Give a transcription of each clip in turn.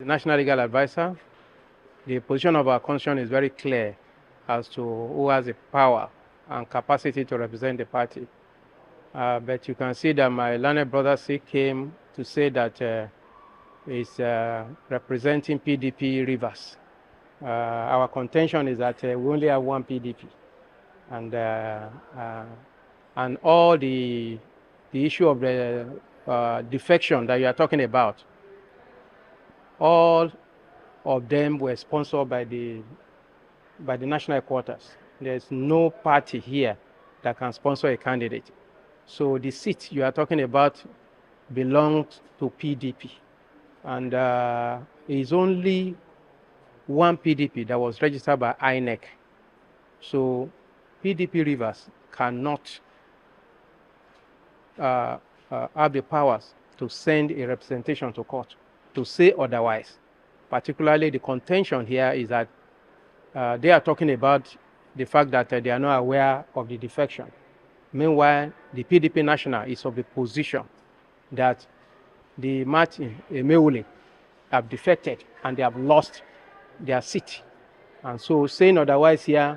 The National Legal Advisor, the position of our constitution is very clear as to who has the power and capacity to represent the party. But you can see that my learned brother came to say that he's representing PDP Rivers. Our contention is that we only have one PDP. And all the issue of the defection that you are talking about, all of them were sponsored by the national headquarters. There's no party here that can sponsor a candidate. So the seat you are talking about belongs to PDP. And it's only one PDP that was registered by INEC. So PDP Rivers cannot have the powers to send a representation to court to say otherwise. Particularly the contention here is that they are talking about the fact that they are not aware of the defection. Meanwhile, the PDP National is of the position that the Martin Amaewhule have defected and they have lost their seat. And so saying otherwise here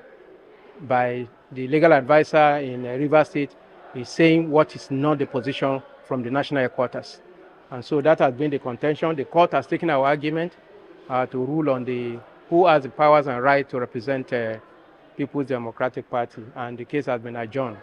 by the legal advisor in Rivers State is saying what is not the position from the national headquarters. And so that has been the contention. The court has taken our argument to rule on who has the powers and right to represent People's Democratic Party, and the case has been adjourned.